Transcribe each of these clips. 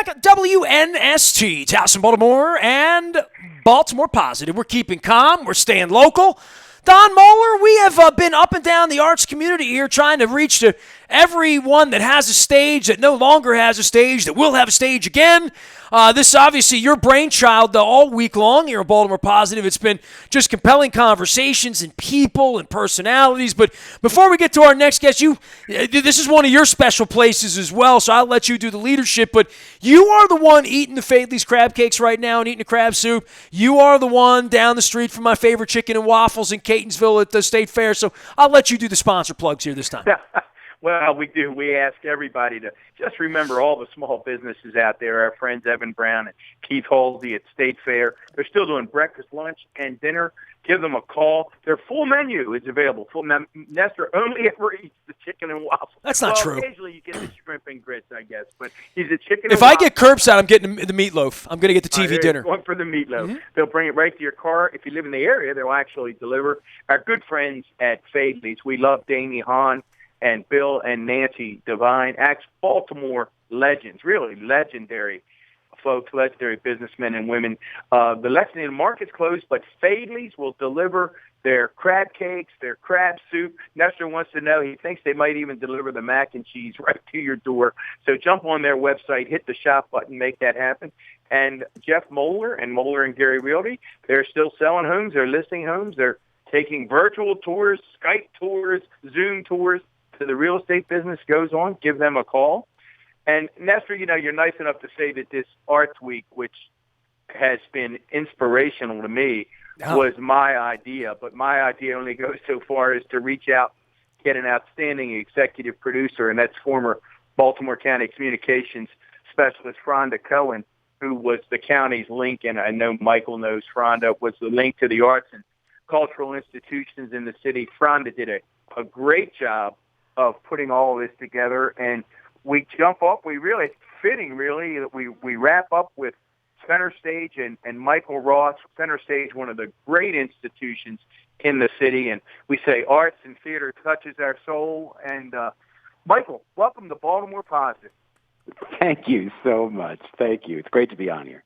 back at WNST, Towson, Baltimore, and Baltimore Positive. We're keeping calm. We're staying local. Don Moeller, we have been up and down the arts community here trying to reach to everyone that has a stage, that no longer has a stage, that will have a stage again. This is obviously your brainchild all week long here at Baltimore Positive. It's been just compelling conversations and people and personalities. But before we get to our next guest, this is one of your special places as well, so I'll let you do the leadership. But you are the one eating the Faidley's crab cakes right now and eating the crab soup. You are the one down the street from my favorite chicken and waffles in Catonsville at the State Fair. So I'll let you do the sponsor plugs here this time. Well, we do. We ask everybody to just remember all the small businesses out there. Our friends Evan Brown and Keith Halsey at State Fair. They're still doing breakfast, lunch, and dinner. Give them a call. Their full menu is available. Nestor only ever eats the chicken and waffles. That's not true. Occasionally you get the shrimp and grits, I guess. But he's a chicken If and I get curbside, I'm getting the meatloaf. I'm going to get the TV dinner. Going for the meatloaf. Mm-hmm. They'll bring it right to your car. If you live in the area, they'll actually deliver. Our good friends at Faidley's. We love Damie Hahn and Bill and Nancy Devine, Baltimore legends, really legendary folks, legendary businessmen and women. The Lexington market's closed, but Faidley's will deliver their crab cakes, their crab soup. Nestor wants to know, he thinks they might even deliver the mac and cheese right to your door. So jump on their website, hit the shop button, make that happen. And Jeff Moeller and Moeller and Gary Realty, they're still selling homes. They're listing homes. They're taking virtual tours, Skype tours, Zoom tours. So the real estate business goes on. Give them a call. And Nestor, you're nice enough to say that this Arts Week, which has been inspirational to me, was my idea. But my idea only goes so far as to reach out, get an outstanding executive producer, and that's former Baltimore County Communications Specialist Rhonda Cohen, who was the county's link, and I know Michael knows Rhonda, was the link to the arts and cultural institutions in the city. Rhonda did a great job of putting all of this together, and we jump up. We really, it's fitting really, that we wrap up with Center Stage and Michael Ross. Center Stage, one of the great institutions in the city, and we say arts and theater touches our soul. And Michael, welcome to Baltimore Positive. Thank you so much. Thank you. It's great to be on here.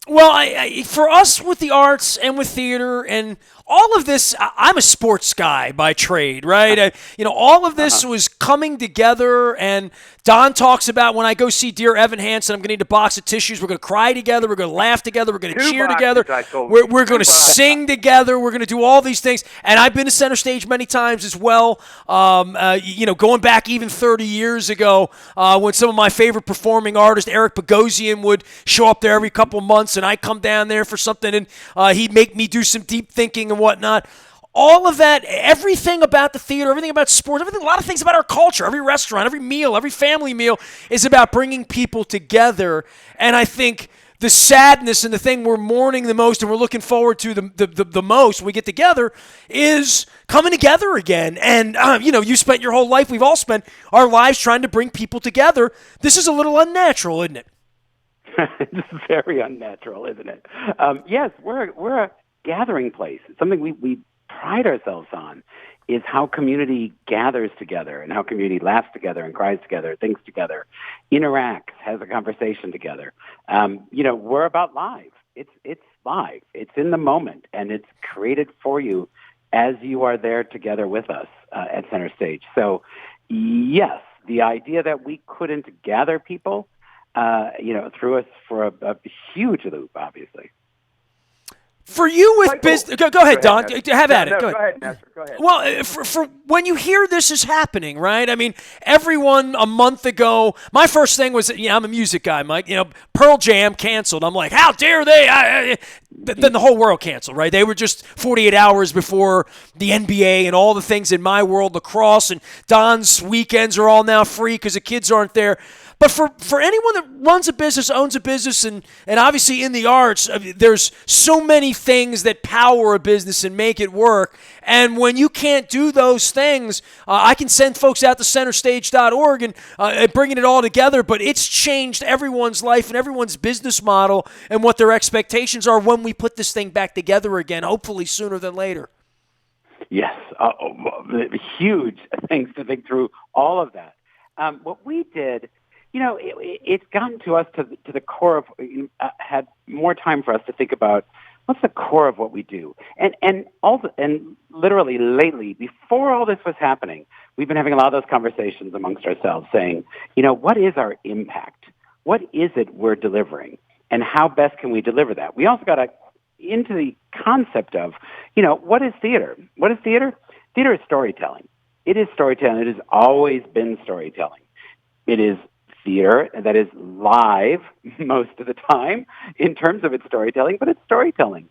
Well, for us with the arts and with theater and all of this, I'm a sports guy by trade, right? All of this was coming together, and Don talks about when I go see Dear Evan Hansen, I'm going to need a box of tissues. We're going to cry together. We're going to laugh together. We're going to cheer together. We're going to sing together. We're going to do all these things. And I've been to Center Stage many times as well, going back even 30 years ago when some of my favorite performing artists, Eric Bogosian, would show up there every couple of months, and I come down there for something, and he'd make me do some deep thinking and whatnot. All of that, everything about the theater, everything about sports, a lot of things about our culture, every restaurant, every meal, every family meal is about bringing people together. And I think the sadness and the thing we're mourning the most and we're looking forward to the most when we get together is coming together again. And, you spent your whole life, we've all spent our lives trying to bring people together. This is a little unnatural, isn't it? It's very unnatural, isn't it? Yes, we're a gathering place. It's something we pride ourselves on, is how community gathers together and how community laughs together and cries together, thinks together, interacts, has a conversation together. We're about live. It's live. It's in the moment, and it's created for you as you are there together with us at Center Stage. So, yes, the idea that we couldn't gather people threw us for a huge loop, obviously. For you with business, go ahead, Don. Have at it. Go ahead, Nestor. Go ahead. Well, for when you hear this is happening, right? I mean, everyone a month ago, my first thing was, I'm a music guy, Mike. Pearl Jam canceled. I'm like, how dare they? Then the whole world canceled, right? They were just 48 hours before the NBA and all the things in my world, lacrosse, and Don's weekends are all now free because the kids aren't there. But for anyone that runs a business, owns a business, and obviously in the arts, there's so many things that power a business and make it work. And when you can't do those things, I can send folks out to centerstage.org and bringing it all together, but it's changed everyone's life and everyone's business model and what their expectations are when we put this thing back together again, hopefully sooner than later. Yes, huge things to think through all of that. What we did, it's gotten to us to the core of, had more time for us to think about what's the core of what we do. And literally lately, before all this was happening, we've been having a lot of those conversations amongst ourselves saying, what is our impact? What is it we're delivering? And how best can we deliver that? We also got into the concept of, what is theater? What is theater? Theater is storytelling. It is storytelling. It has always been storytelling. It is theater that is live most of the time in terms of its storytelling, but it's storytelling.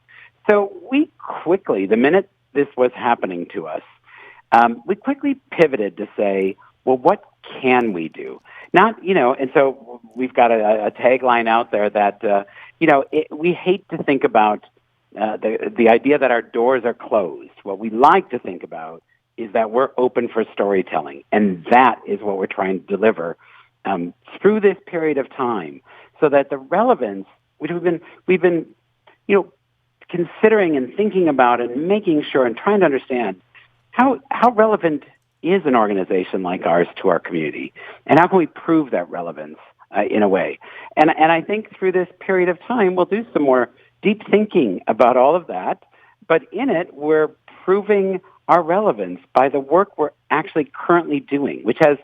So we quickly, the minute this was happening to us, we quickly pivoted to say, well, what can we do? And so we've got a tagline out there that, we hate to think about the idea that our doors are closed. What we like to think about is that we're open for storytelling, and that is what we're trying to deliver through this period of time, so that the relevance, which we've been considering and thinking about and making sure and trying to understand how relevant is an organization like ours to our community, and how can we prove that relevance in a way. And I think through this period of time, we'll do some more deep thinking about all of that, but in it, we're proving our relevance by the work we're actually currently doing, which has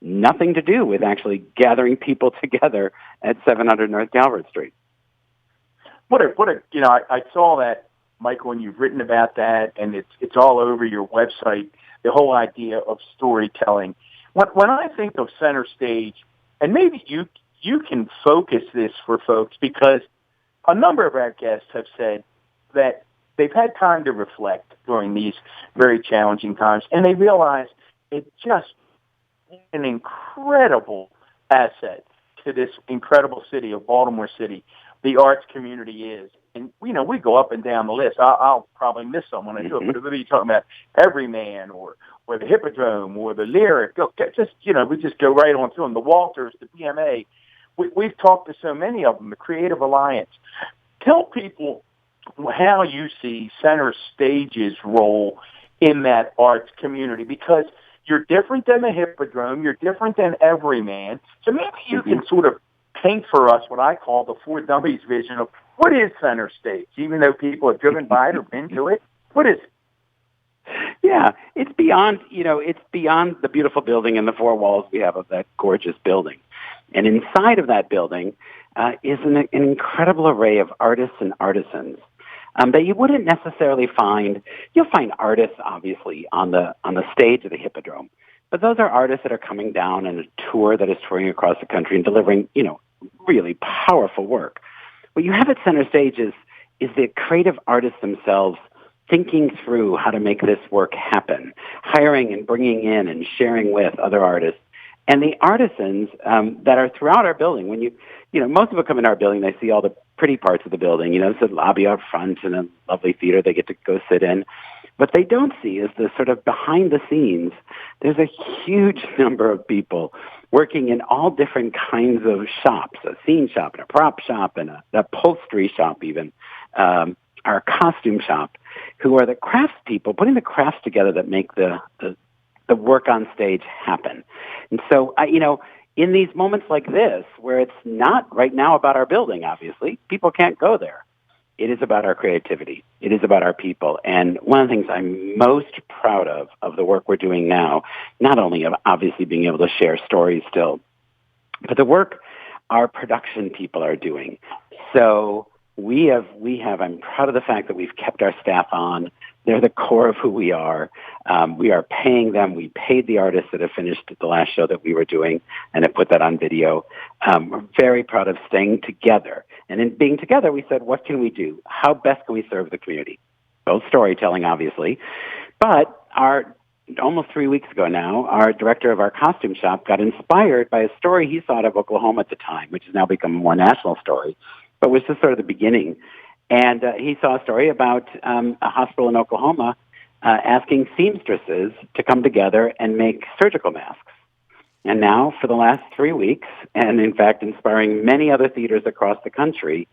nothing to do with actually gathering people together at 700 North Calvert Street. I saw that, Michael, and you've written about that, and it's all over your website, the whole idea of storytelling. When I think of center stage, and maybe you can focus this for folks, because a number of our guests have said that they've had time to reflect during these very challenging times, and they realize it's just an incredible asset to this incredible city of Baltimore City. The arts community is. And, we go up and down the list. I'll probably miss someone I do it, but whether you're talking about Everyman or the Hippodrome or the Lyric, we just go right on through them. The Walters, the BMA. We've talked to so many of them, the Creative Alliance. Tell people how you see center stage's role in that arts community, because you're different than the Hippodrome, you're different than Everyman. So maybe you can sort of paint for us what I call the Four Dummies vision of what is center stage, even though people have driven by it or been to it. What is it? Yeah, it's beyond the beautiful building and the four walls we have of that gorgeous building. And inside of that building is an incredible array of artists and artisans that you wouldn't necessarily find. You'll find artists, obviously, on the stage of the Hippodrome, but those are artists that are coming down on a tour that is touring across the country and delivering, really powerful work. What you have at center stage is the creative artists themselves thinking through how to make this work happen, hiring and bringing in and sharing with other artists. And the artisans that are throughout our building, when most people come in our building, they see all the pretty parts of the building. It's a lobby out front and a lovely theater they get to go sit in. What they don't see is the sort of behind the scenes. There's a huge number of people working in all different kinds of shops, a scene shop and a prop shop and an upholstery shop even, our costume shop, who are the crafts people, putting the crafts together that make the work on stage happen. And so, in these moments like this, where it's not right now about our building, obviously, people can't go there. It is about our creativity. It is about our people. And one of the things I'm most proud of the work we're doing now, not only of obviously being able to share stories still, but the work our production people are doing. So we have, I'm proud of the fact that we've kept our staff on. They're the core of who we are. We are paying them. We paid the artists that have finished the last show that we were doing and have put that on video. We're very proud of staying together. And in being together, we said, what can we do? How best can we serve the community? Both storytelling, obviously. But almost 3 weeks ago now, our director of our costume shop got inspired by a story he saw out of Oklahoma at the time, which has now become a more national story, but was just sort of the beginning. And he saw a story about a hospital in Oklahoma asking seamstresses to come together and make surgical masks. And now, for the last 3 weeks, and in fact inspiring many other theaters across the country,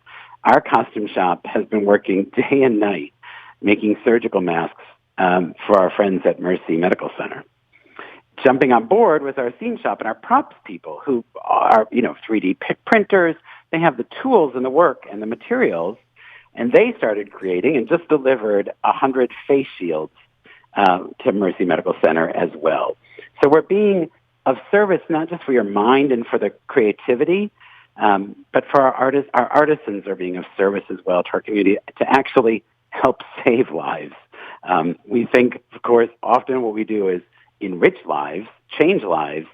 our costume shop has been working day and night making surgical masks for our friends at Mercy Medical Center. jumping on board was our scene shop and our props people who are, 3D printers. They have the tools and the work and the materials, and they started creating and just delivered 100 face shields to Mercy Medical Center as well. So we're being of service not just for your mind and for the creativity, but for our artists. Our artisans are being of service as well to our community to actually help save lives. We think, of course, often what we do is enrich lives, change lives,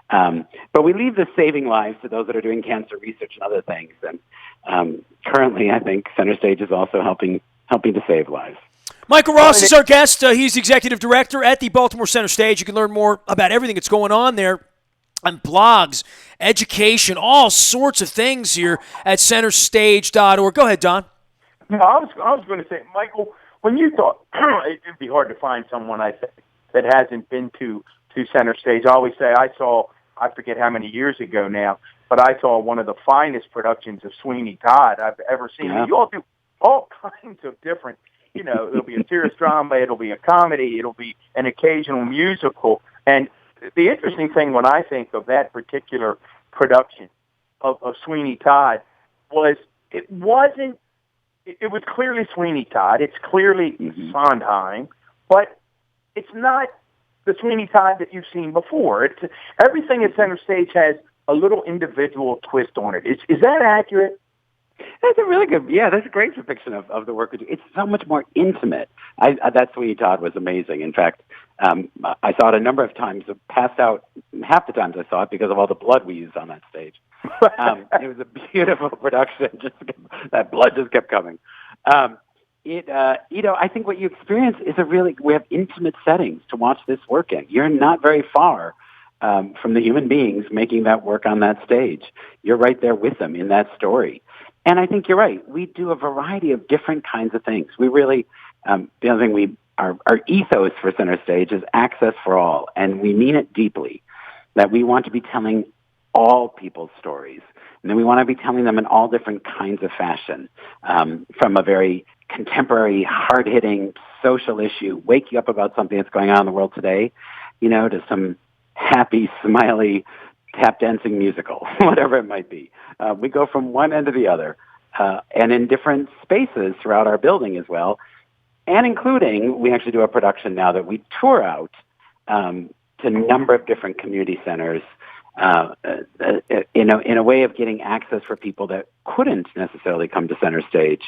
but we leave the saving lives to those that are doing cancer research and other things. And currently, I think Center Stage is also helping to save lives. Michael Ross is our guest. He's executive director at the Baltimore Center Stage. You can learn more about everything that's going on there on blogs, education, all sorts of things here at centerstage.org. Go ahead, Don. No, I was going to say, Michael, when you thought it'd be hard to find someone I think that hasn't been to Center Stage. I always say I forget how many years ago now, but I saw one of the finest productions of Sweeney Todd I've ever seen. Yeah. You all do all kinds of different, it'll be a serious drama, it'll be a comedy, it'll be an occasional musical. And the interesting thing when I think of that particular production of Sweeney Todd was it was clearly Sweeney Todd. It's clearly Sondheim, but it's not the Sweeney Todd that you've seen before. Everything at Center Stage has a little individual twist on it. Is that accurate? That's a really good, that's a great depiction of the work we do. It's so much more intimate. That Sweeney Todd was amazing. In fact, I saw it a number of times, passed out half the times I saw it because of all the blood we used on that stage. It was a beautiful production. That blood just kept coming. I think what you experience is we have intimate settings to watch this work in. You're not very far from the human beings making that work on that stage. You're right there with them in that story. And I think you're right. We do a variety of different kinds of things. We really, the other thing our ethos for Center Stage is access for all, and we mean it deeply, that we want to be telling all people's stories. And then we want to be telling them in all different kinds of fashion, from a very contemporary, hard-hitting social issue, wake you up about something that's going on in the world today, to some happy, smiley, tap-dancing musical, whatever it might be. We go from one end to the other, and in different spaces throughout our building as well, and including, we actually do a production now that we tour out to a number of different community centers in a way of getting access for people that couldn't necessarily come to Center Stage.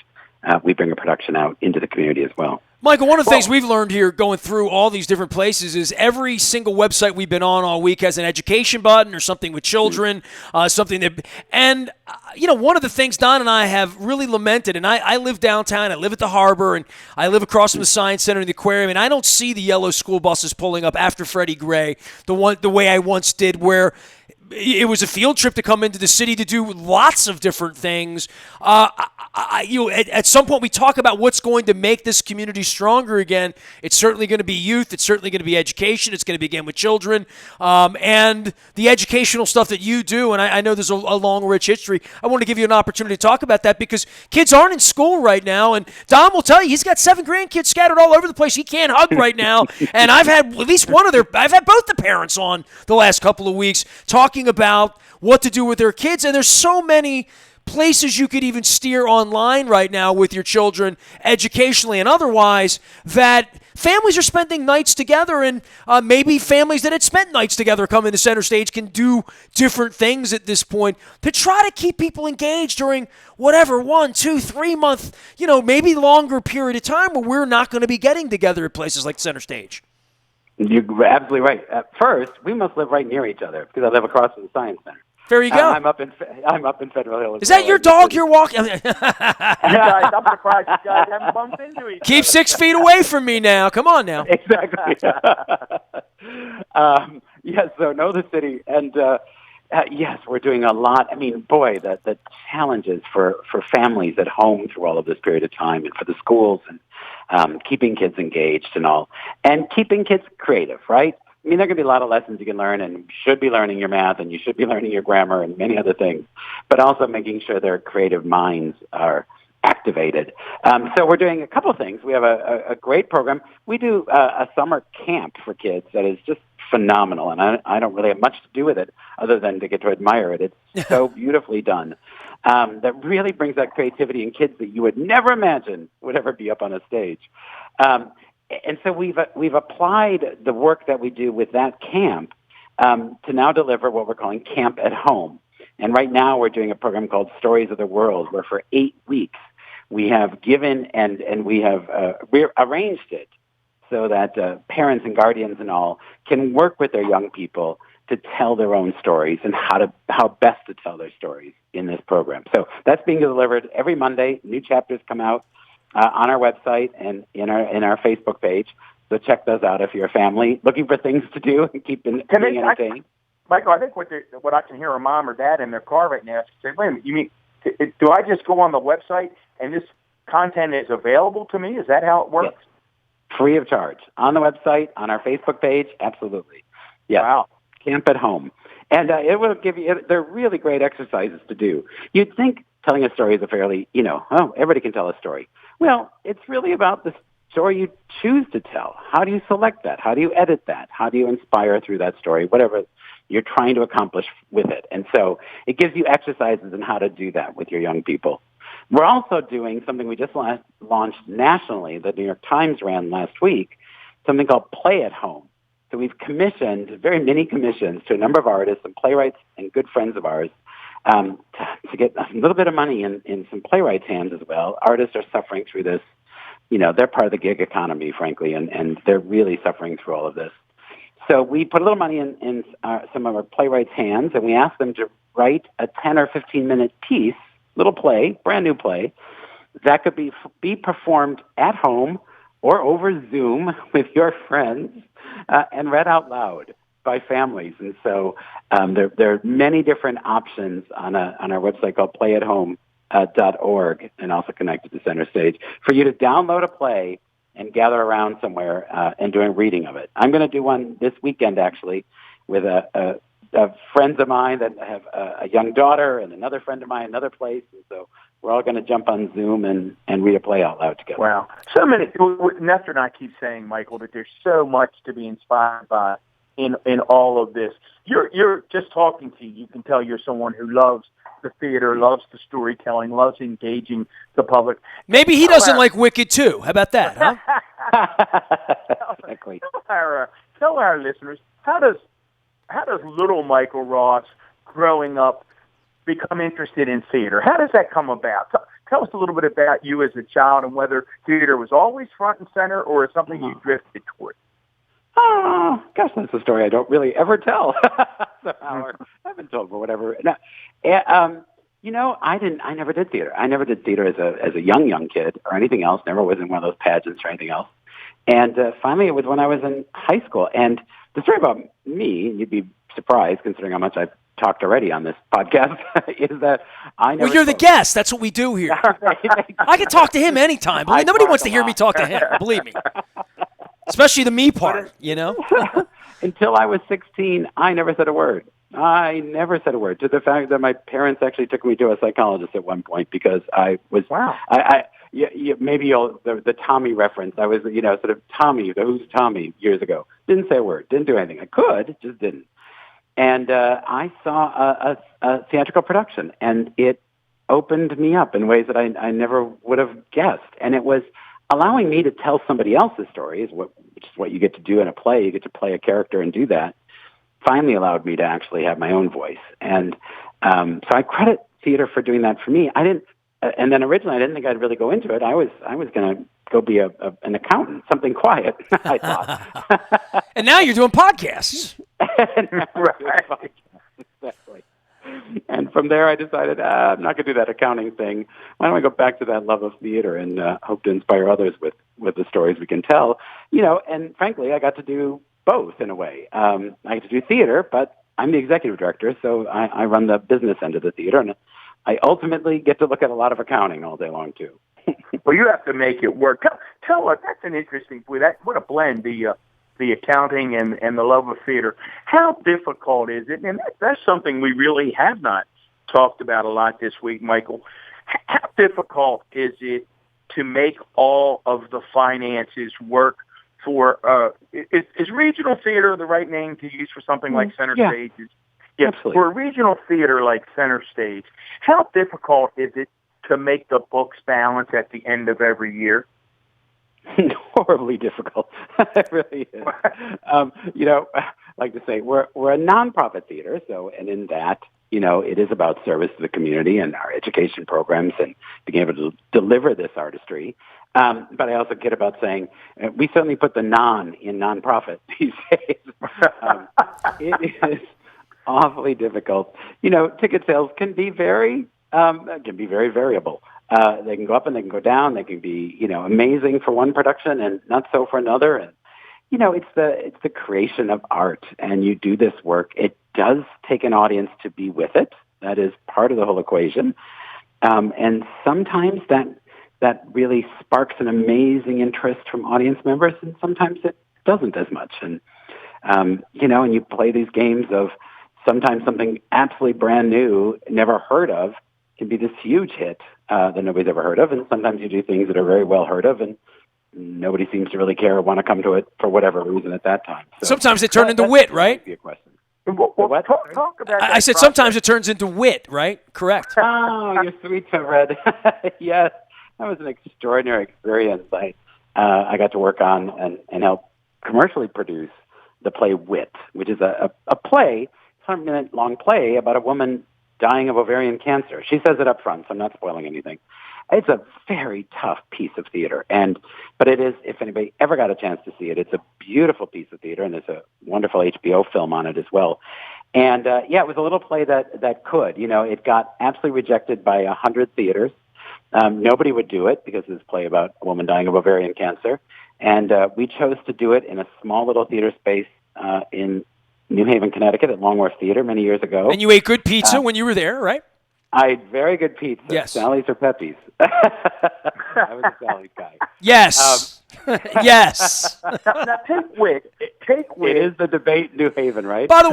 We bring a production out into the community as well. Michael, one of the things we've learned here going through all these different places is every single website we've been on all week has an education button or something with children, something that, and one of the things Don and I have really lamented, and I live downtown, I live at the harbor, and I live across from the Science Center and the aquarium, and I don't see the yellow school buses pulling up after Freddie Gray the way I once did, where it was a field trip to come into the city to do lots of different things. At some point we talk about what's going to make this community stronger again. It's certainly going to be youth. It's certainly going to be education. It's going to begin with children. And the educational stuff that you do, and I know there's a long, rich history. I want to give you an opportunity to talk about that because kids aren't in school right now. And Don will tell you he's got 7 grandkids scattered all over the place he can't hug right now. And I've had at least I've had both the parents on the last couple of weeks talking about what to do with their kids. And there's so many places you could even steer online right now with your children, educationally and otherwise, that families are spending nights together, and maybe families that had spent nights together coming to Center Stage can do different things at this point to try to keep people engaged during whatever 1, 2, 3 month, maybe longer period of time where we're not going to be getting together at places like Center Stage. You're absolutely right. At first, we must live right near each other because I live across from the Science Center. There you go. I'm up in Federal Hill. Is that your dog you're walking? You guys, I'm surprised you guys haven't bumped into each other. Keep 6 feet away from me now. Come on now. Exactly. Yes, so know the city. And yes, we're doing a lot. I mean, boy, the challenges for families at home through all of this period of time, and for the schools, and keeping kids engaged and all. And keeping kids creative, right? I mean, there are going to be a lot of lessons you can learn, and you should be learning your math, and you should be learning your grammar and many other things, but also making sure their creative minds are activated. So we're doing a couple of things. We have a great program. We do a summer camp for kids that is just phenomenal, and I don't really have much to do with it other than to get to admire it. It's so beautifully done. That really brings that creativity in kids that you would never imagine would ever be up on a stage. And so we've applied the work that we do with that camp to now deliver what we're calling Camp at Home. And right now we're doing a program called Stories of the World, where for 8 weeks we have given and we have arranged it so that parents and guardians and all can work with their young people to tell their own stories and how best to tell their stories in this program. So that's being delivered every Monday. New chapters come out on our website and in our Facebook page. So check those out if you're a family looking for things to do and keep being entertained. Michael, I think what I can hear a mom or dad in their car right now is say, wait a minute, you mean, do I just go on the website and this content is available to me? Is that how it works? Yes. Free of charge. On the website, on our Facebook page, absolutely. Yeah. Wow. Camp at Home. And it will give you, they're really great exercises to do. You'd think telling a story is a fairly, everybody can tell a story. Well, it's really about the story you choose to tell. How do you select that? How do you edit that? How do you inspire through that story? Whatever you're trying to accomplish with it. And so it gives you exercises in how to do that with your young people. We're also doing something we just launched nationally that New York Times ran last week, something called Play at Home. So we've commissioned very many commissions to a number of artists and playwrights and good friends of ours to get a little bit of money in some playwrights' hands as well. Artists are suffering through this. They're part of the gig economy, frankly, and they're really suffering through all of this. So we put a little money in some of our playwrights' hands, and we asked them to write a 10 or 15-minute piece, little play, brand new play, that could be performed at home or over Zoom with your friends and read out loud by families. And so there are many different options on our website called playathome.org and also connected to Center Stage for you to download a play and gather around somewhere and do a reading of it. I'm going to do one this weekend, actually, with friends of mine that have a young daughter and another friend of mine, another place. And so we're all going to jump on Zoom and read a play out loud together. Wow. So many. Nestor and I keep saying, Michael, that there's so much to be inspired by in all of this. You're just talking to you can tell you're someone who loves the theater, loves the storytelling, loves engaging the public. Maybe he doesn't like Wicked too. How about that, huh? Exactly. Tell our listeners, how does little Michael Ross growing up become interested in theater? How does that come about? Tell us a little bit about you as a child and whether theater was always front and center or is something you drifted toward. Oh, gosh, that's a story I don't really ever tell. Or I've been told for whatever. No, I never did theater. I never did theater as a young kid or anything else. Never was in one of those pageants or anything else. And finally, it was when I was in high school. And the story about me, you'd be surprised considering how much I've talked already on this podcast, is that I never... Well, you're the guest. That's what we do here. I can talk to him anytime. Nobody wants to hear me talk to him, believe me. Especially the me part, Until I was 16, I never said a word. I never said a word, to the fact that my parents actually took me to a psychologist at one point because I was... Wow. Maybe the Tommy reference. I was, sort of Tommy, who's Tommy, years ago. Didn't say a word. Didn't do anything. I could, just didn't. And I saw a theatrical production, and it opened me up in ways that I never would have guessed. And it was allowing me to tell somebody else's story, which is what you get to do in a play. You get to play a character and do that. Finally allowed me to actually have my own voice. And so I credit theater for doing that for me. I didn't. And then originally, I didn't think I'd really go into it. I was going to go be an accountant, something quiet, I thought. And now you're doing podcasts. Right. Exactly. And from there, I decided, I'm not going to do that accounting thing. Why don't I go back to that love of theater and hope to inspire others with the stories we can tell? And frankly, I got to do both in a way. I get to do theater, but I'm the executive director, so I run the business end of the theater, and I ultimately get to look at a lot of accounting all day long, too. Well, you have to make it work. Tell us, that's an interesting, what a blend, the accounting and the love of theater. How difficult is it? And that's something we really have not talked about a lot this week, Michael. How difficult is it to make all of the finances work is regional theater the right name to use for something like Center Stage? Yeah, absolutely. For a regional theater like Center Stage, how difficult is it to make the books balance at the end of every year? Horribly difficult. It really is. Like to say, we're a nonprofit theater, and in that, it is about service to the community and our education programs and being able to deliver this artistry. But I also get about saying we certainly put the non in nonprofit these days. It is awfully difficult. Ticket sales can be very variable. They can go up and they can go down. They can be, amazing for one production and not so for another. And, it's the creation of art, and you do this work. It does take an audience to be with it. That is part of the whole equation. And sometimes that really sparks an amazing interest from audience members, and sometimes it doesn't as much. And, and you play these games of sometimes something absolutely brand new, never heard of, can be this huge hit that nobody's ever heard of, and sometimes you do things that are very well heard of, and nobody seems to really care or want to come to it for whatever reason at that time. So sometimes it turns into wit, right? Be a question. Well, talk about I said sometimes it turns into wit, right? Correct. Oh, you're sweet to Red. Yes, that was an extraordinary experience. I got to work on and help commercially produce the play Wit, which is a play, 100-minute long play about a woman dying of ovarian cancer. She says it up front, so I'm not spoiling anything. It's a very tough piece of theater, but it is, if anybody ever got a chance to see it, it's a beautiful piece of theater, and there's a wonderful HBO film on it as well. And, it was a little play that could. It got absolutely rejected by 100 theaters. Nobody would do it because it's a play about a woman dying of ovarian cancer. And we chose to do it in a small little theater space in New Haven, Connecticut at Long Wharf Theater many years ago. And you ate good pizza when you were there, right? I ate very good pizza. Yes. Sally's or Pepe's. I was a Sally's guy. Yes. Yes. Now take Wit. It is the debate in New Haven, right? By the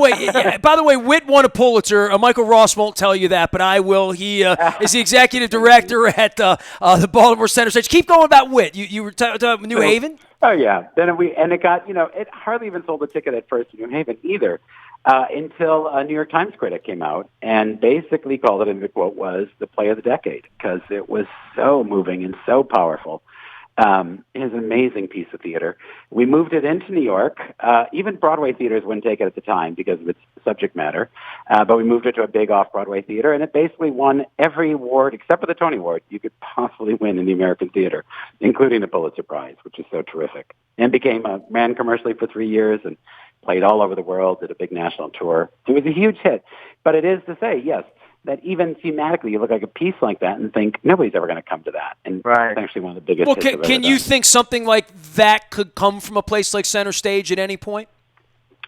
way, Witt won a Pulitzer. Michael Ross won't tell you that, but I will. He is the executive director at the Baltimore Center Stage. Keep going about Witt. You were talking about New Haven? Oh yeah. Then it got it hardly even sold a ticket at first in New Haven either. Until a New York Times critic came out and basically called it, and the quote was, the play of the decade, because it was so moving and so powerful. It is an amazing piece of theater. We moved it into New York. Even Broadway theaters wouldn't take it at the time because of its subject matter, but we moved it to a big off-Broadway theater, and it basically won every award, except for the Tony Award, you could possibly win in the American theater, including the Pulitzer Prize, which is so terrific, and ran commercially for 3 years and played all over the world, did a big national tour. It was a huge hit. But it is to say, yes, that even thematically, you look like a piece like that and think nobody's ever going to come to that. And It's actually one of the biggest hits I've ever can you done. think something like that could come from a place like Center Stage at any point?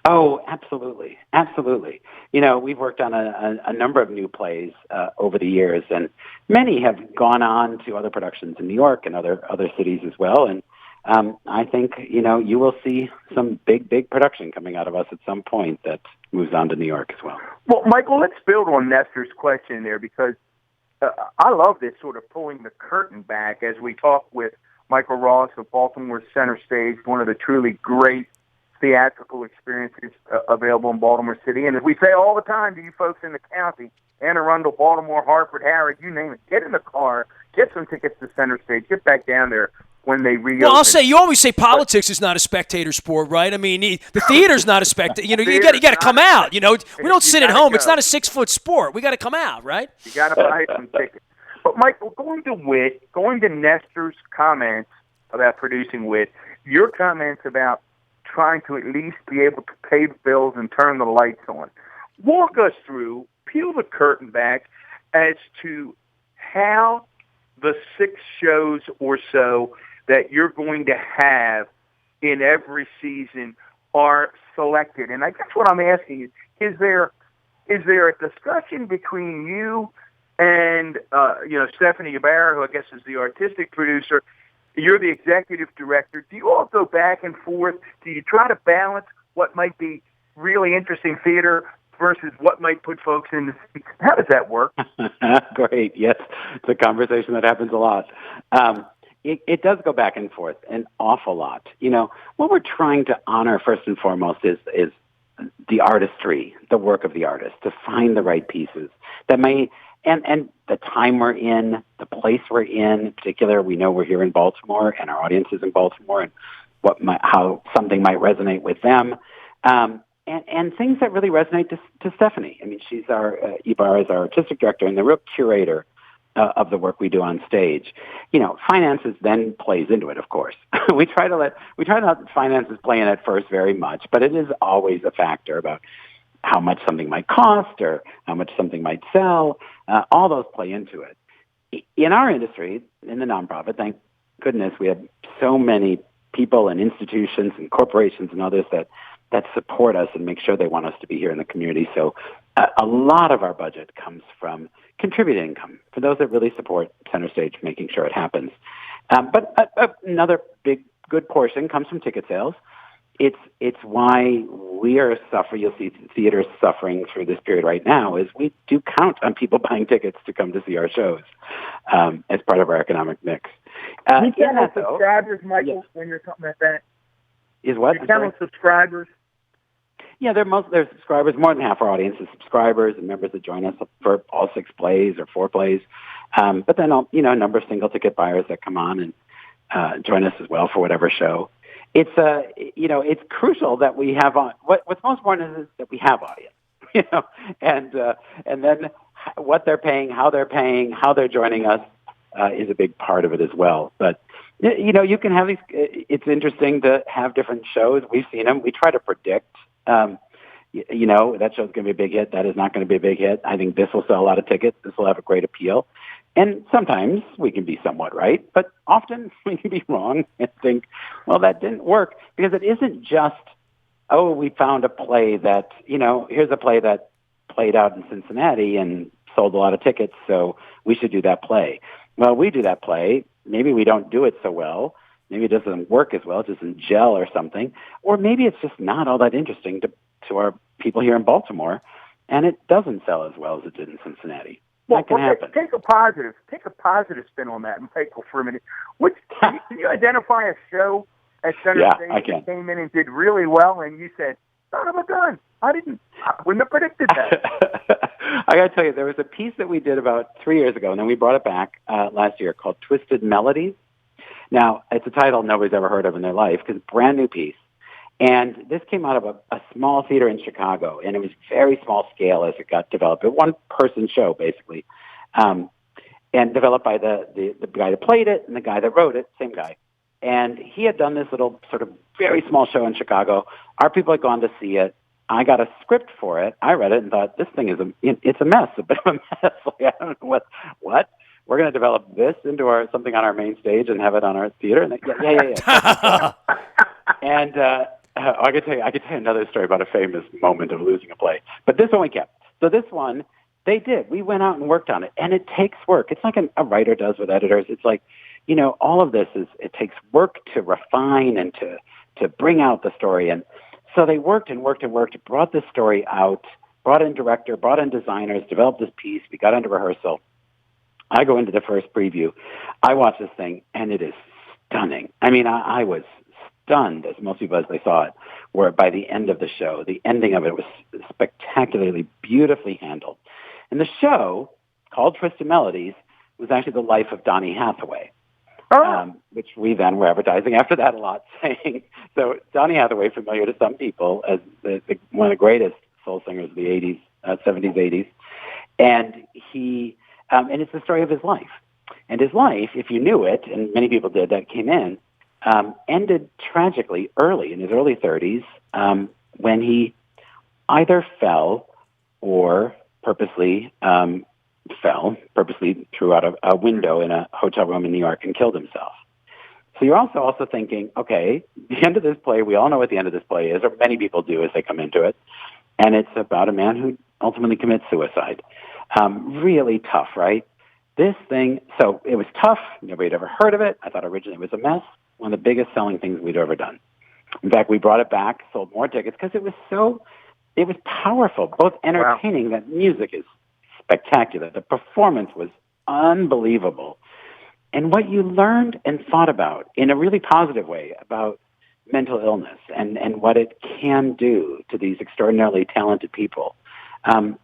Oh, absolutely. Absolutely. We've worked on a number of new plays over the years, and many have gone on to other productions in New York and other cities as well. And I think, you will see some big production coming out of us at some point that moves on to New York as well. Well, Michael, let's build on Nestor's question there, because I love this sort of pulling the curtain back as we talk with Michael Ross of Baltimore Center Stage, one of the truly great theatrical experiences available in Baltimore City. And as we say all the time to you folks in the county, Anne Arundel, Baltimore, Hartford, Harrod, you name it, get in the car, get some tickets to Center Stage, get back down there when they reopen. Well, I'll say, you always say politics is not a spectator sport, right? I mean, the theater's not a spectator. You got to come out. We don't sit at home. It's not a 6-foot sport. We got to come out, right? You got to buy some tickets. But Michael, going to Nestor's comments about producing Wit, your comments about trying to at least be able to pay the bills and turn the lights on. Walk us through, peel the curtain back as to how the 6 shows or so that you're going to have in every season are selected. And I guess what I'm asking is there a discussion between you and Stephanie Ybarra, who I guess is the artistic producer? You're the executive director. Do you all go back and forth? Do you try to balance what might be really interesting theater versus what might put folks in the seats? How does that work? Great. Yes. It's a conversation that happens a lot. it does go back and forth an awful lot. What we're trying to honor first and foremost is the artistry, the work of the artist, to find the right pieces that may, and the time we're in, the place we're in particular. We know we're here in Baltimore and our audience is in Baltimore, and how something might resonate with them. And things that really resonate to Stephanie. I mean, she's Ibarra is our artistic director and the real curator of the work we do on stage. Finances then plays into it, of course. we try not let finances play in it first very much, but it is always a factor about how much something might cost or how much something might sell. All those play into it. In our industry, in the nonprofit, thank goodness, we have so many people and institutions and corporations and others that support us and make sure they want us to be here in the community. So a lot of our budget comes from contributed income for those that really support Center Stage, making sure it happens. But another good portion comes from ticket sales. It's why we are suffering. You'll see theaters suffering through this period right now, is we do count on people buying tickets to come to see our shows as part of our economic mix. You count on subscribers, Michael, when you're talking about that? Is what? You count on subscribers? Yeah, they're subscribers. More than half our audience is subscribers and members that join us for all 6 plays or 4 plays. But then, a number of single ticket buyers that come on and join us as well for whatever show. It's it's crucial that we have on. What's most important is that we have audience, and then what they're paying, how they're joining us is a big part of it as well. But you can have these. It's interesting to have different shows. We've seen them. We try to predict. That show's going to be a big hit. That is not going to be a big hit. I think this will sell a lot of tickets. This will have a great appeal. And sometimes we can be somewhat right, but often we can be wrong and think, well, that didn't work, because it isn't just, we found a play that, here's a play that played out in Cincinnati and sold a lot of tickets, so we should do that play. Well, we do that play. Maybe we don't do it so well. Maybe it doesn't work as well. It doesn't gel or something. Or maybe it's just not all that interesting to our people here in Baltimore, and it doesn't sell as well as it did in Cincinnati. That can happen. Take a positive spin on that, Michael, for a minute. Can you identify a show at Center Stage that came in and did really well, and you said, son of a gun, I wouldn't have predicted that. I got to tell you, there was a piece that we did about 3 years ago, and then we brought it back last year, called Twisted Melodies. Now, it's a title nobody's ever heard of in their life, because it's a brand new piece. And this came out of a small theater in Chicago, and it was very small scale as it got developed. A one-person show, basically, and developed by the guy that played it and the guy that wrote it, same guy. And he had done this little sort of very small show in Chicago. Our people had gone to see it. I got a script for it. I read it and thought, this thing it's a mess, a bit of a mess. Like, I don't know what? We're going to develop this into something on our main stage and have it on our theater. And yeah. And I could tell you another story about a famous moment of losing a play. But this one we kept. So this one, they did. We went out and worked on it, and it takes work. It's like a writer does with editors. It's like, all of this it takes work to refine and to bring out the story. And so they worked and worked and worked, brought this story out, brought in director, brought in designers, developed this piece. We got into rehearsal. I go into the first preview. I watch this thing, and it is stunning. I mean, I was stunned, as most people as they saw it, where by the end of the show, the ending of it was spectacularly, beautifully handled. And the show, called Twisted Melodies, was actually the life of Donny Hathaway, which we then were advertising after that a lot, saying, so Donny Hathaway, familiar to some people as one of the greatest soul singers of the 80s, 70s, 80s, and he... and it's the story of his life. And his life, if you knew it, and many people did that came in, ended tragically early, in his early 30s, when he either fell or purposely threw out a window in a hotel room in New York and killed himself. So you're also thinking, okay, the end of this play, we all know what the end of this play is, or many people do as they come into it, and it's about a man who ultimately commits suicide. Really tough, right? This thing, so it was tough. Nobody had ever heard of it. I thought originally it was a mess. One of the biggest selling things we'd ever done. In fact, we brought it back, sold more tickets, because it was powerful, both entertaining. Wow. That music is spectacular. The performance was unbelievable. and what you learned and thought about in a really positive way about mental illness and what it can do to these extraordinarily talented people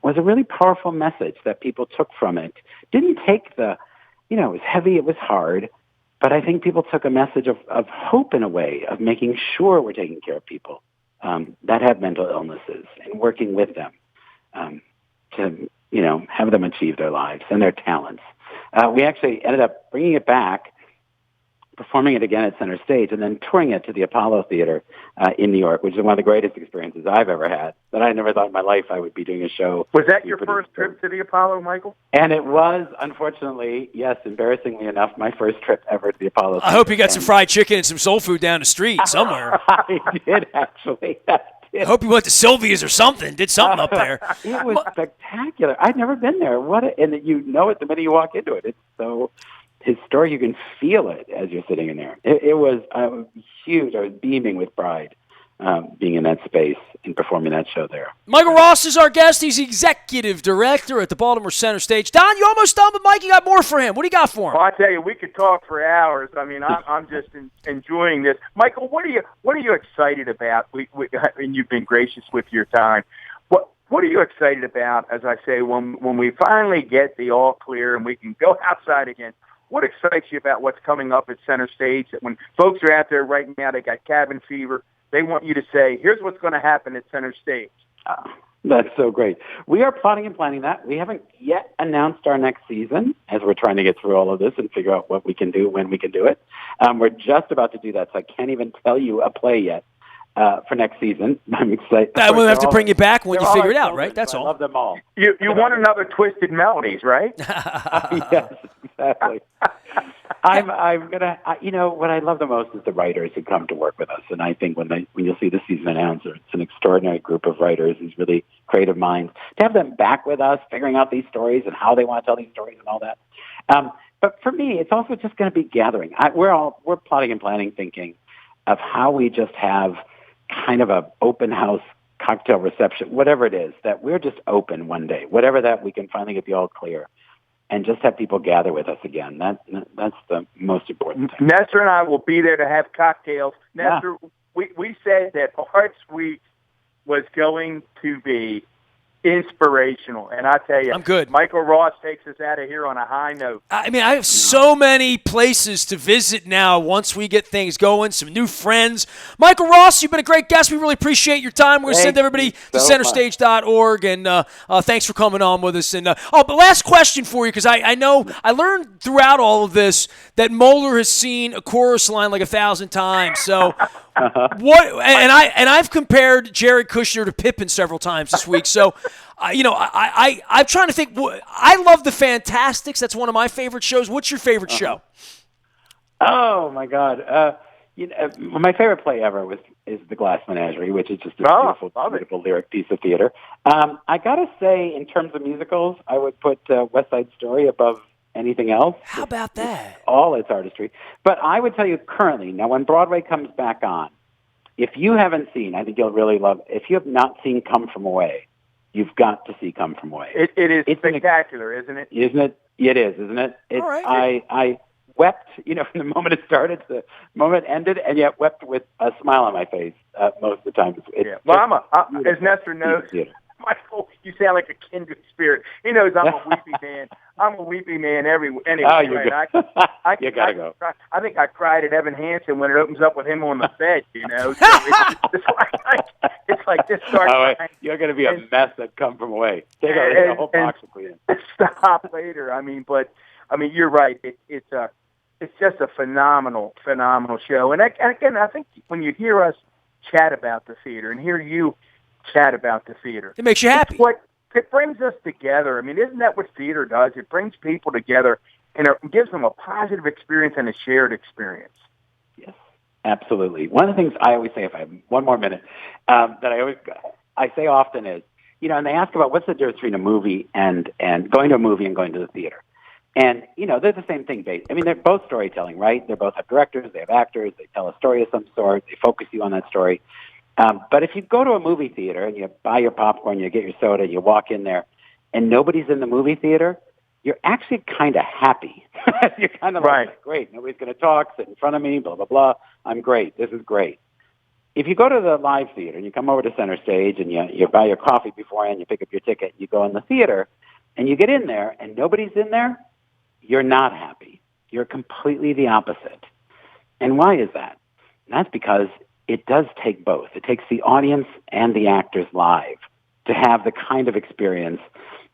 was a really powerful message that people took from it. Didn't take it was heavy, it was hard, but I think people took a message of hope in a way, of making sure we're taking care of people that have mental illnesses and working with them to, have them achieve their lives and their talents. We actually ended up bringing it back, performing it again at Center Stage, and then touring it to the Apollo Theater in New York, which is one of the greatest experiences I've ever had. That I never thought in my life I would be doing a show. Was that your first trip to the Apollo, Michael? And it was, unfortunately, yes, embarrassingly enough, my first trip ever to the Apollo Theater. I hope you got some fried chicken and some soul food down the street somewhere. I did, actually. I hope you went to Sylvia's or something, did something up there. It was spectacular. I'd never been there. And you know it the minute you walk into it. It's so historic. You can feel it as you're sitting in there. It was huge. I was beaming with pride being in that space and performing that show there. Michael Ross is our guest. He's the executive director at the Baltimore Center Stage. Don, you almost done, but Mike, you got more for him. What do you got for him? Well, I tell you, we could talk for hours. I mean, I'm just enjoying this. Michael, what are you excited about? And you've been gracious with your time. What are you excited about, as I say, when we finally get the all clear and we can go outside again? What excites you about what's coming up at Center Stage? That when folks are out there right now, they got cabin fever, they want you to say, here's what's going to happen at Center Stage. That's so great. We are plotting and planning that. We haven't yet announced our next season as we're trying to get through all of this and figure out what we can do, when we can do it. We're just about to do that, so I can't even tell you a play yet for next season. I'm excited. We'll have to bring you back when you figure it out, right? That's all. I love them all. You want another Twisted Melodies, right? Yes, exactly. I'm gonna. What I love the most is the writers who come to work with us, and I think when you'll see the season announced, it's an extraordinary group of writers, these really creative minds. To have them back with us, figuring out these stories and how they want to tell these stories and all that. But for me, it's also just going to be gathering. We're plotting and planning, thinking of how we just have kind of a open house cocktail reception, whatever it is, that we're just open one day, whatever that we can finally get the all clear. And just have people gather with us again. That's the most important thing. Nestor and I will be there to have cocktails. Nestor, we said that Arts Week was going to be inspirational. And I tell you, I'm good. Michael Ross takes us out of here on a high note. I mean, I have so many places to visit now once we get things going, some new friends. Michael Ross, you've been a great guest. We really appreciate your time. We're going to send everybody to centerstage.org, and thanks for coming on with us. And but last question for you, because I know I learned throughout all of this that Moeller has seen a chorus line like 1,000 times. So what? And I've compared Jared Kushner to Pippen several times this week. So. I'm trying to think. I love The Fantastics. That's one of my favorite shows. What's your favorite show? Oh my God! My favorite play ever is The Glass Menagerie, which is just a beautiful lyric piece of theater. I gotta say, in terms of musicals, I would put West Side Story above anything else. How about that? All its artistry. But I would tell you currently, now when Broadway comes back on, if you haven't seen, I think you'll really love. If you have not seen Come From Away, you've got to see Come From Away. It is spectacular, isn't it? Isn't it? It is, isn't it? All right. I wept, from the moment it started to the moment it ended, and yet wept with a smile on my face most of the time. Well, as Nestor knows, Michael, you sound like a kindred spirit. He knows I'm a weepy man. I'm a weepy man anyway. Oh, you gotta go. I think I cried at Evan Hansen when it opens up with him on the bed. So it's like this starts. You're going to be a mess that Come From Away. Take a whole box of cleaning. Stop later. You're right. It's just a phenomenal show. And again, I think when you hear us chat about the theater and hear you chat about the theater, it makes you happy. It brings us together. I mean, isn't that what theater does? It brings people together and it gives them a positive experience and a shared experience. Yes, absolutely. One of the things I always say, if I have one more minute, that I say often is, and they ask about what's the difference between a movie and going to a movie and going to the theater. And, they're the same thing. They're both storytelling, right? They both have directors, they have actors, they tell a story of some sort, they focus you on that story. But if you go to a movie theater and you buy your popcorn, you get your soda, you walk in there, and nobody's in the movie theater, you're actually kind of happy. You're kind of Right. like, great, nobody's going to talk, sit in front of me, blah, blah, blah. I'm great. This is great. If you go to the live theater and you come over to center stage and you buy your coffee beforehand, you pick up your ticket, you go in the theater, and you get in there and nobody's in there, you're not happy. You're completely the opposite. And why is that? And that's because it does take both. It takes the audience and the actors live to have the kind of experience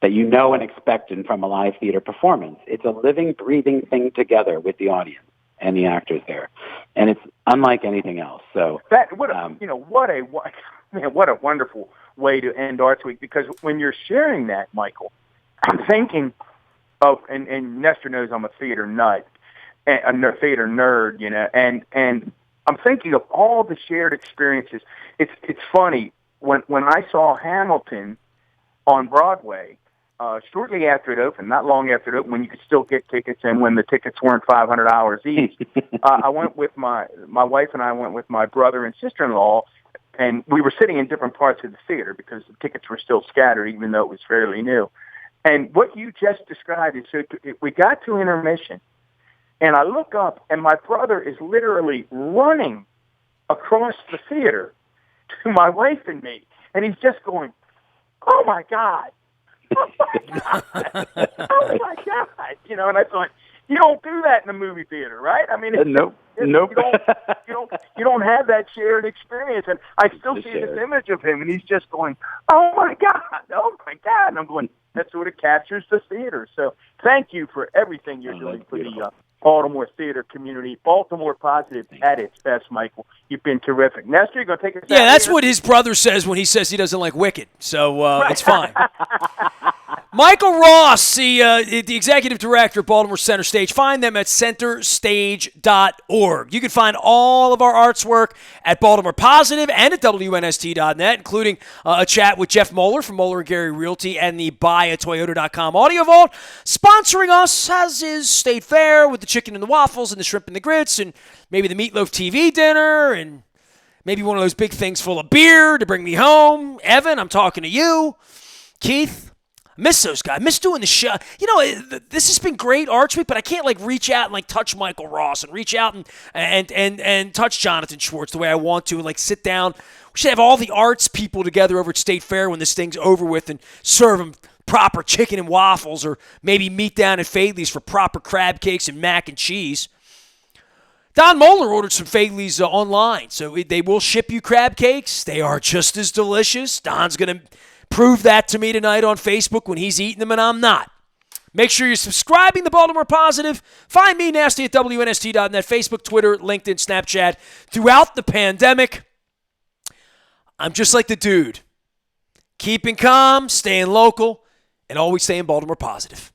that you know and expect from a live theater performance. It's a living, breathing thing together with the audience and the actors there, and it's unlike anything else. So what a wonderful way to end Arts Week, because when you're sharing that, Michael, I'm thinking of, and Nestor knows I'm a theater nut, and a theater nerd, and I'm thinking of all the shared experiences. It's funny when I saw Hamilton on Broadway. Shortly after it opened, not long after it opened, when you could still get tickets and when the tickets weren't $500 each, I went with my wife, and I went with my brother and sister-in-law, and we were sitting in different parts of the theater because the tickets were still scattered, even though it was fairly new. And what you just described is, so we got to intermission, and I look up, and my brother is literally running across the theater to my wife and me, and he's just going, "Oh my God. Oh my God. Oh my God." And I thought, you don't do that in a movie theater, right? I mean, nope. You don't have that shared experience. And I still see this image of him, and he's just going, "Oh my God. Oh my God." And I'm going, that sort of captures the theater. So thank you for everything you're doing for the Baltimore theater community. Baltimore positive at its best, Michael. You've been terrific. Nestor, you going to take us out? Yeah, that's what his brother says when he says he doesn't like Wicked. So it's fine. Michael Ross, the executive director of Baltimore Center Stage. Find them at centerstage.org. You can find all of our arts work at Baltimore Positive and at WNST.net, including a chat with Jeff Moeller from Moeller & Gary Realty and the buyatoyota.com Audio Vault. Sponsoring us, as is State Fair, with the chicken and the waffles and the shrimp and the grits and maybe the meatloaf TV dinner and maybe one of those big things full of beer to bring me home. Evan, I'm talking to you. Keith, miss those guys. Miss doing the show. This has been great Arts Week, but I can't reach out and touch Michael Ross and reach out and touch Jonathan Schwartz the way I want to and sit down. We should have all the arts people together over at State Fair when this thing's over with and serve them proper chicken and waffles, or maybe meet down at Fadley's for proper crab cakes and mac and cheese. Don Moeller ordered some Fadley's online, so they will ship you crab cakes. They are just as delicious. Don's going to prove that to me tonight on Facebook when he's eating them and I'm not. Make sure you're subscribing to Baltimore Positive. Find me, Nasty, at WNST.net, Facebook, Twitter, LinkedIn, Snapchat. Throughout the pandemic, I'm just like the dude. Keeping calm, staying local, and always staying Baltimore Positive.